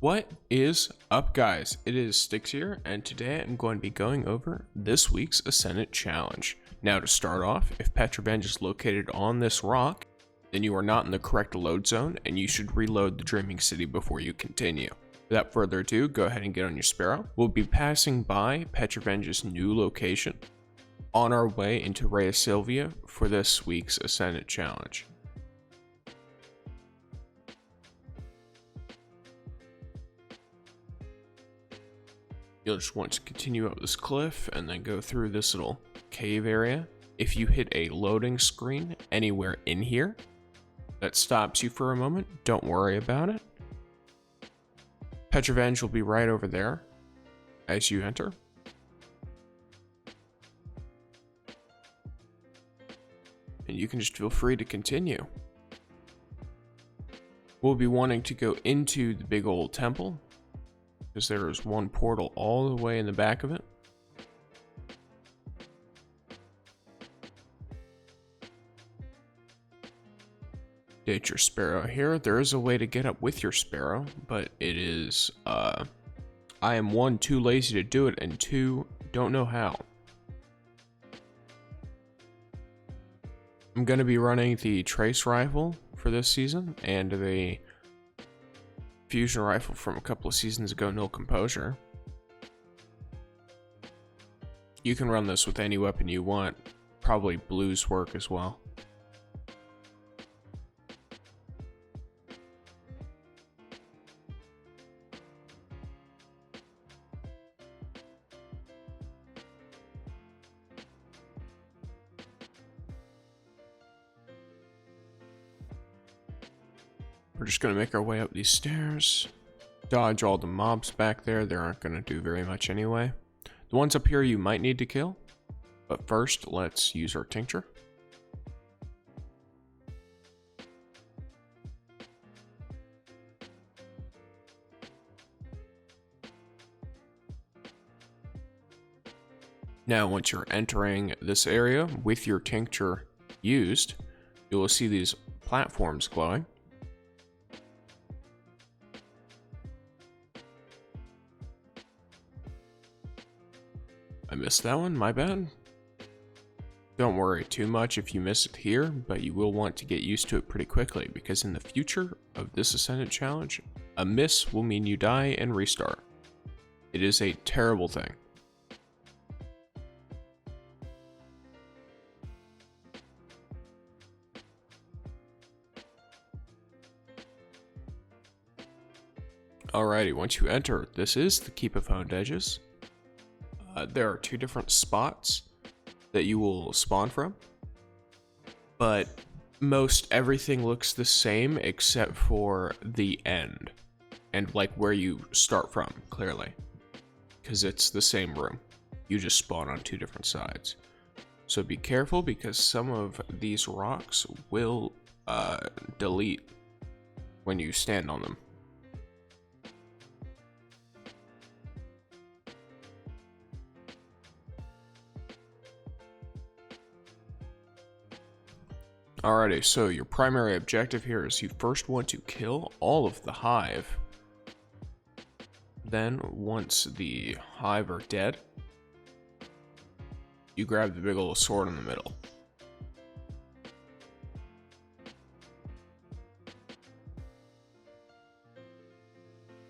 What is up, guys? It is Styx here, and today I'm going to be going over this week's Ascendant challenge. Now, to start off, if Fatebringer is located on this rock, then you are not in the correct load zone, and you should reload the Dreaming City before you continue. Without further ado, go ahead and get on your Sparrow. We'll be passing by Faterbringer's new location on our way into Riiswalker for this week's Ascendant challenge. You'll just want to continue up this cliff and then go through this little cave area. If you hit a loading screen anywhere in here that stops you for a moment, don't worry about it. Fatebringer will be right over there as you enter. And you can just feel free to continue. We'll be wanting to go into the big old temple, because there is one portal all the way in the back of it. Date your Sparrow here. There is a way to get up with your Sparrow, but it is, I am one, too lazy to do it, and two, don't know how. I'm going to be running the Trace Rifle for this season, and the Fusion Rifle from a couple of seasons ago, No Composure. You can run this with any weapon you want. Probably blues work as well. We're just going to make our way up these stairs, dodge all the mobs back there. They aren't going to do very much anyway. The ones up here you might need to kill, but first let's use our tincture. Now, once you're entering this area with your tincture used, you will see these platforms glowing. I missed that one, my bad. Don't worry too much if you miss it here, but you will want to get used to it pretty quickly, because in the future of this Ascendant challenge, a miss will mean you die and restart. It is a terrible thing. Alrighty, once you enter, this is the Keep of Honed Edges. There are two different spots that you will spawn from, but most everything looks the same except for the end and like where you start from, clearly, because it's the same room. You just spawn on two different sides. So be careful, because some of these rocks will delete when you stand on them. Alrighty, so your primary objective here is you first want to kill all of the hive. Then, once the hive are dead, you grab the big old sword in the middle.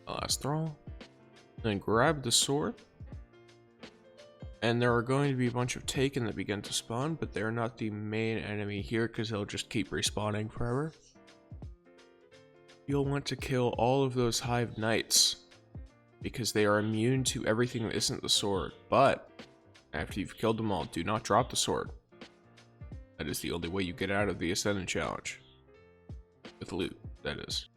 Last throw. Then grab the sword. And there are going to be a bunch of Taken that begin to spawn, but they're not the main enemy here because they'll just keep respawning forever. You'll want to kill all of those Hive Knights because they are immune to everything that isn't the sword. But after you've killed them all, do not drop the sword. That is the only way you get out of the Ascendant challenge. With loot, that is.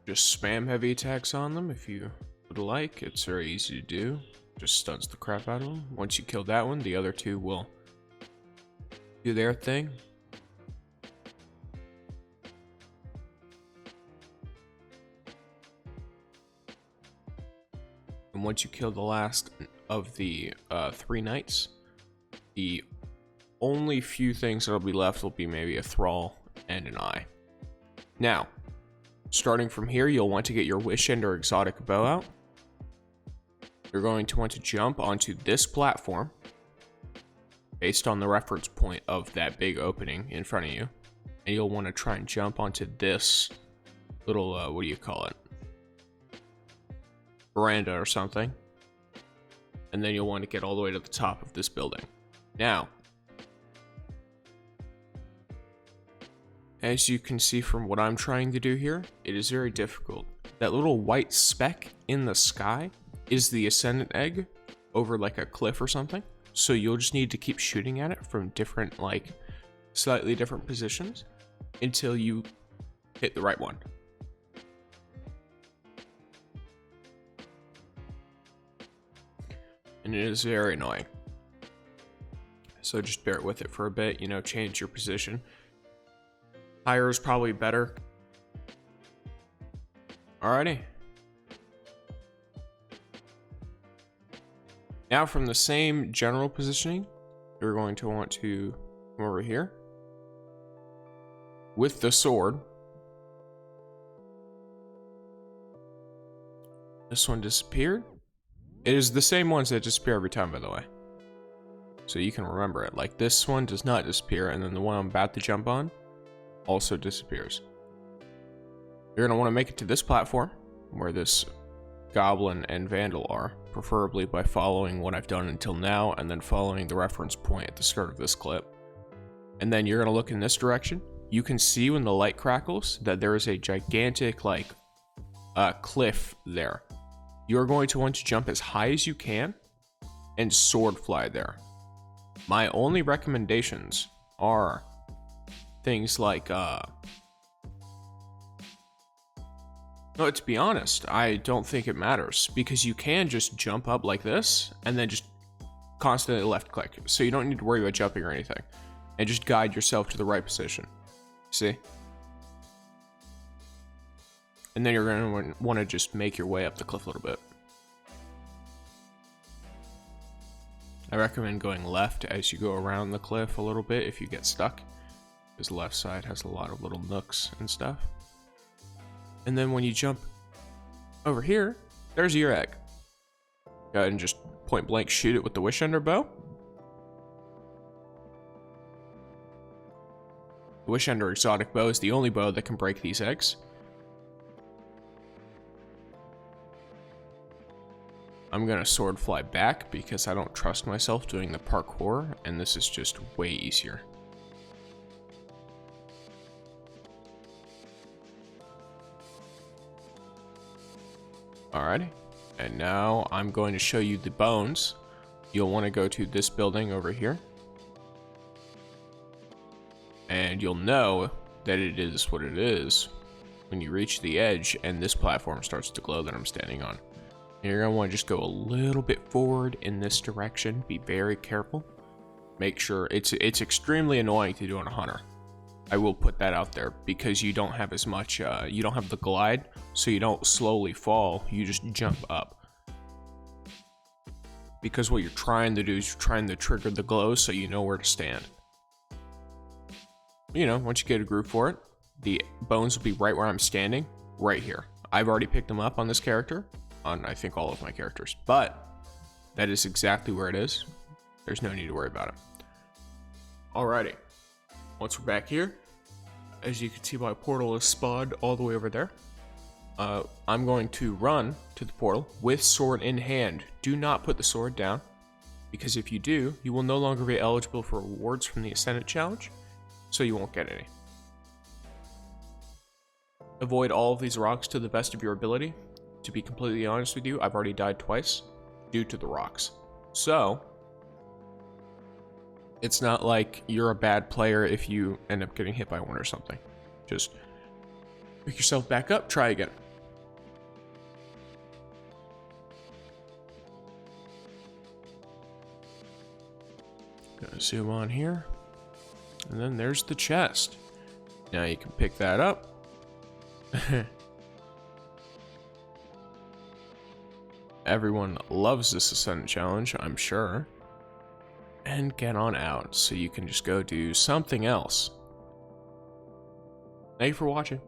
Just spam heavy attacks on them if you would like. It's very easy to do. Just stuns the crap out of them. Once you kill that one, the other two will do their thing. And once you kill the last of the 3 knights, the only few things that'll be left will be maybe a thrall and an eye. Now, starting from here, you'll want to get your Wish End or exotic bow out. You're going to want to jump onto this platform based on the reference point of that big opening in front of you. And you'll want to try and jump onto this little, what do you call it? Veranda or something. And then you'll want to get all the way to the top of this building. Now, as you can see from what I'm trying to do here, it is very difficult. That little white speck in the sky is the Ascendant egg over like a cliff or something. So you'll just need to keep shooting at it from different, like, slightly different positions until you hit the right one. And it is very annoying. So just bear with it for a bit, you know, change your position. Higher is probably better. Alrighty. Now from the same general positioning, you're going to want to come over here with the sword. This one disappeared. It is the same ones that disappear every time, by the way. So you can remember it. Like, this one does not disappear, and then the one I'm about to jump on also disappears. You're going to want to make it to this platform where this goblin and vandal are, preferably by following what I've done until now and then following the reference point at the start of this clip. And then you're going to look in this direction. You can see when the light crackles that there is a gigantic, like, cliff there. You're going to want to jump as high as you can and sword fly there. My only recommendations are things like, no, to be honest, I don't think it matters, because you can just jump up like this and then just constantly left click. So you don't need to worry about jumping or anything, and just guide yourself to the right position. See? And then you're going to want to just make your way up the cliff a little bit. I recommend going left as you go around the cliff a little bit if you get stuck, because the left side has a lot of little nooks and stuff. And then when you jump over here, there's your egg. Go ahead and just point blank shoot it with the Wish Ender bow. The Wish Ender exotic bow is the only bow that can break these eggs. I'm gonna sword fly back because I don't trust myself doing the parkour, and this is just way easier. Alrighty, and now I'm going to show you the bones. You'll want to go to this building over here, and you'll know that it is what it is when you reach the edge and this platform starts to glow that I'm standing on. And you're going to want to just go a little bit forward in this direction. Be very careful. Make sure it's extremely annoying to do on a hunter. I will put that out there, because you don't have as much, you don't have the glide, so you don't slowly fall, you just jump up. Because what you're trying to do is you're trying to trigger the glow so you know where to stand. You know, once you get a groove for it, the bones will be right where I'm standing, right here. I've already picked them up on this character, on I think all of my characters, but that is exactly where it is. There's no need to worry about it. Alrighty. Once we're back here, as you can see, my portal is spawned all the way over there. I'm going to run to the portal with sword in hand. Do not put the sword down, because if you do, you will no longer be eligible for rewards from the Ascendant challenge, so you won't get any. Avoid all of these rocks to the best of your ability. To be completely honest with you, I've already died twice due to the rocks. So it's not like you're a bad player if you end up getting hit by one or something. Just pick yourself back up, try again. Gonna zoom on here. And then there's the chest. Now you can pick that up. Everyone loves this Ascendant challenge, I'm sure. and get on out so you can just go do something else. Thank you for watching.